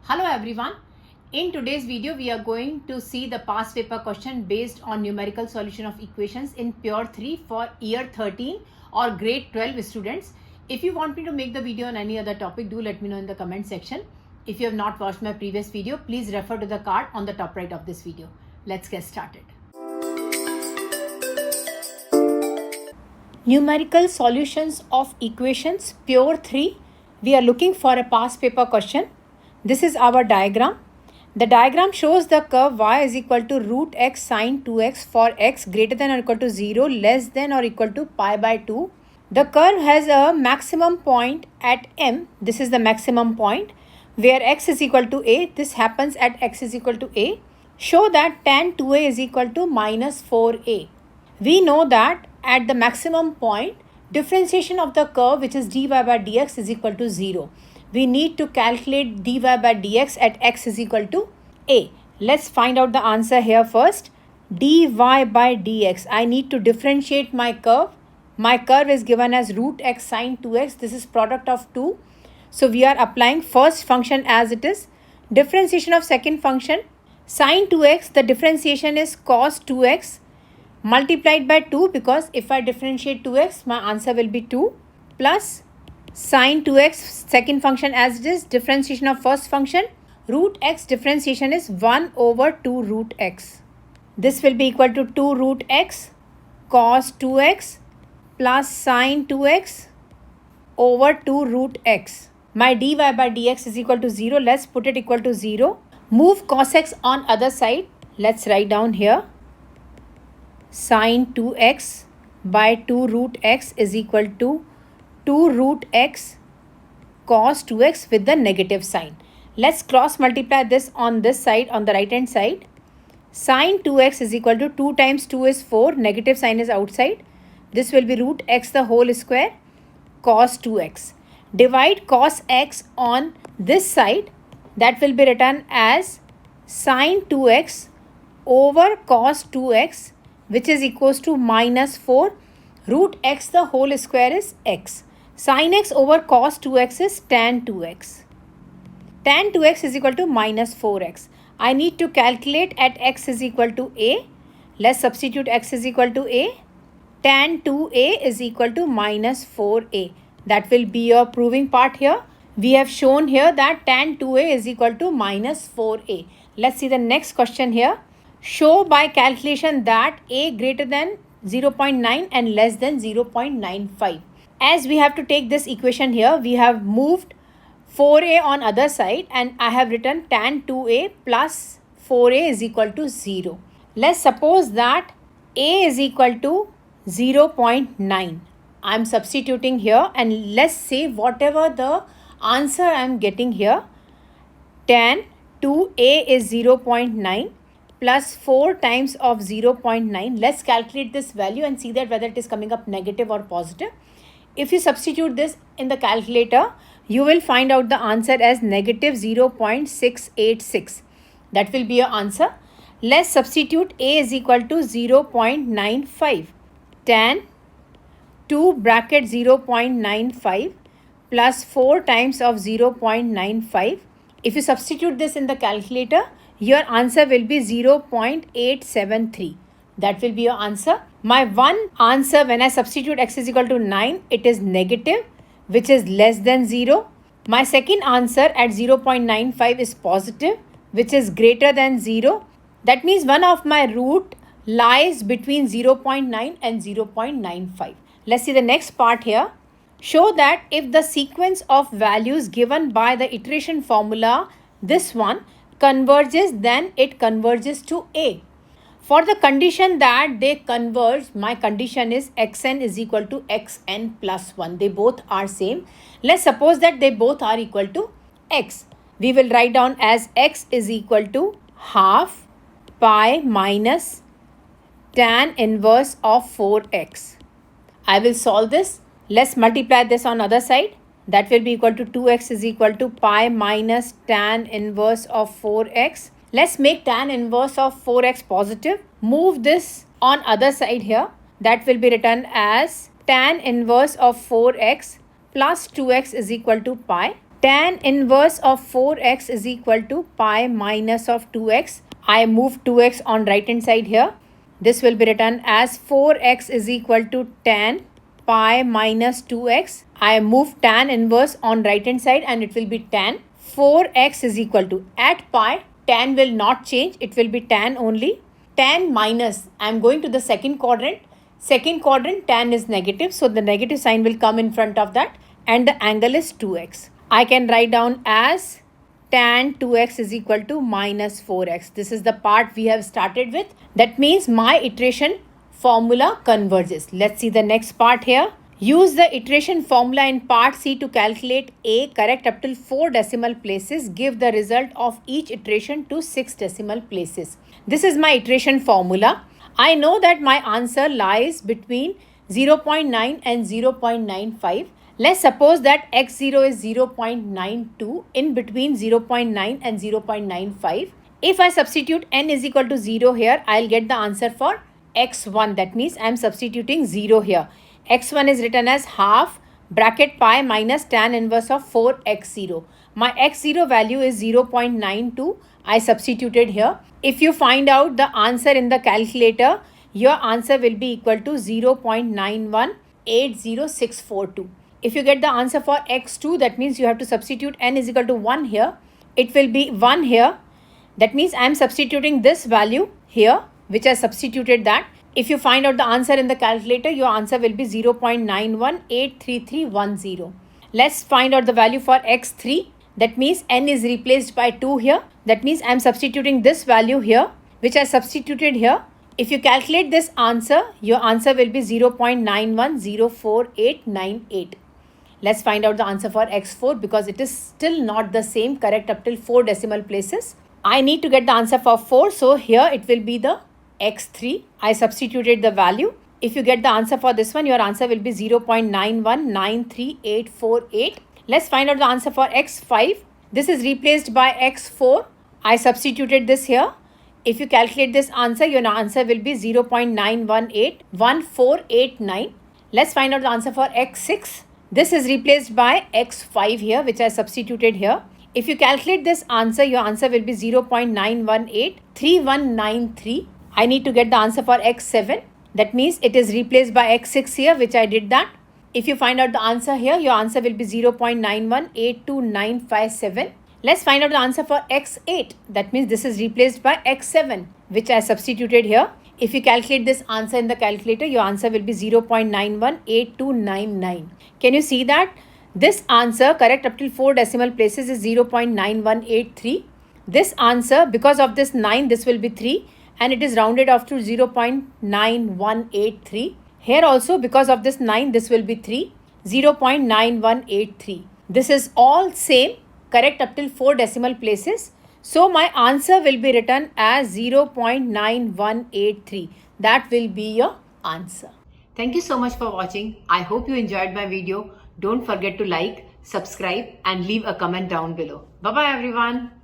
Hello everyone. In today's video, we are going to see the past paper question based on numerical solution of equations in Pure 3 for year 13 or grade 12 students. If you want me to make the video on any other topic, do let me know in the comment section. If you have not watched my previous video, please refer to the card on the top right of this video. Let's get started. Numerical solutions of equations Pure 3. We are looking for a past paper question. This is our diagram. The diagram shows the curve y is equal to root x sine 2x for x greater than or equal to 0, less than or equal to pi by 2. The curve has a maximum point at M. This is the maximum point where x is equal to a. This happens at x is equal to a. Show that tan 2a is equal to minus 4a. We know that at the maximum point, differentiation of the curve, which is dy by dx, is equal to 0. We need to calculate dy by dx at x is equal to a. Let's find out the answer here first. Dy by dx. I need to differentiate my curve. My curve is given as root x sine 2x. This is product of 2. So we are applying first function as it is. Differentiation of second function. Sine 2x, the differentiation is cos 2x multiplied by 2, because if I differentiate 2x, my answer will be 2, plus sine 2x second function as it is, differentiation of first function, root x differentiation is 1 over 2 root x. This will be equal to 2 root x cos 2x plus sine 2x over 2 root x. My dy by dx is equal to 0. Let's put it equal to 0. Move cos x on other side. Let's write down here. Sine 2x by 2 root x is equal to 2 root x cos 2x with the negative sign. Let's cross multiply this on this side, on the right hand side. Sine 2x is equal to 2 times 2 is 4, negative sign is outside. This will be root x the whole square cos 2x. Divide cos x on this side, that will be written as sine 2x over cos 2x, which is equals to minus 4. Root x the whole square is x. Sin x over cos 2x is tan 2x. Tan 2x is equal to minus 4x. I need to calculate at x is equal to a. Let's substitute x is equal to a. Tan 2a is equal to minus 4a. That will be your proving part here. We have shown here that tan 2a is equal to minus 4a. Let's see the next question here. Show by calculation that a greater than 0.9 and less than 0.95. As we have to take this equation here, we have moved 4a on other side and I have written tan 2a plus 4a is equal to 0. Let's suppose that a is equal to 0.9. I am substituting here and let's say whatever the answer I am getting here, tan 2a is 0.9 plus 4 times of 0.9. Let's calculate this value and see that whether it is coming up negative or positive. If you substitute this in the calculator, you will find out the answer as negative 0.686. That will be your answer. Let's substitute a is equal to 0.95. Tan 2 bracket 0.95 plus 4 times of 0.95. If you substitute this in the calculator, your answer will be 0.873. That will be your answer. My one answer when I substitute x is equal to 9, it is negative, which is less than 0. My second answer at 0.95 is positive, which is greater than 0. That means one of my root lies between 0.9 and 0.95. Let's see the next part here. Show that if the sequence of values given by the iteration formula, this one, converges, then it converges to a. For the condition that they converge, my condition is xn is equal to xn plus 1. They both are same. Let's suppose that they both are equal to x. We will write down as x is equal to half pi minus tan inverse of 4x. I will solve this. Let's multiply this on other side. That will be equal to 2x is equal to pi minus tan inverse of 4x. Let's make tan inverse of 4x positive. Move this on other side here. That will be written as tan inverse of 4x plus 2x is equal to pi. Tan inverse of 4x is equal to pi minus of 2x. I move 2x on right hand side here. This will be written as 4x is equal to tan pi minus 2x. I move tan inverse on right hand side and it will be tan. 4x is equal to, at pi, tan will not change. It will be tan only. Tan minus, I am going to the second quadrant. Second quadrant, tan is negative. So the negative sign will come in front of that and the angle is 2x. I can write down as tan 2x is equal to minus 4x. This is the part we have started with. That means my iteration formula converges. Let's see the next part here. Use the iteration formula in part C to calculate A, correct up till 4 decimal places. Give the result of each iteration to 6 decimal places. This is my iteration formula. I know that my answer lies between 0.9 and 0.95. Let's suppose that x0 is 0.92, in between 0.9 and 0.95. If I substitute n is equal to 0 here, I'll get the answer for x1. That means I'm substituting 0 here. x1 is written as half bracket pi minus tan inverse of 4x0. My x0 value is 0.92. I substituted here. If you find out the answer in the calculator, your answer will be equal to 0.9180642. If you get the answer for x2, that means you have to substitute n is equal to 1 here. It will be 1 here. That means I am substituting this value here, which I substituted that. If you find out the answer in the calculator, your answer will be 0.91883310. Let's find out the value for x3. That means n is replaced by 2 here. That means I am substituting this value here, which I substituted here. If you calculate this answer, your answer will be 0.91048898. Let's find out the answer for x4 because it is still not the same, correct up till 4 decimal places. I need to get the answer for 4. So here it will be the x3. I substituted the value. If you get the answer for this one, your answer will be 0.9193848. Let's find out the answer for x5. This is replaced by x4. I substituted this here. If you calculate this answer, your answer will be 0.9181489. Let's find out the answer for x6. This is replaced by x5 here, which I substituted here. If you calculate this answer, your answer will be 0.9183193. I need to get the answer for x7. That means it is replaced by x6 here, which I did that. If you find out the answer here, your answer will be 0.9182957. Let's find out the answer for x8. That means this is replaced by x7, which I substituted here. If you calculate this answer in the calculator, your answer will be 0.918299. Can you see that? This answer, correct up till 4 decimal places, is 0.9183. This answer, because of this 9, this will be 3 and it is rounded off to 0.9183. Here also, because of this 9, this will be 3, 0.9183. This is all same, correct up till 4 decimal places. So my answer will be written as 0.9183. That will be your answer. Thank you so much for watching. I hope you enjoyed my video. Don't forget to like, subscribe and leave a comment down below. Bye-bye everyone.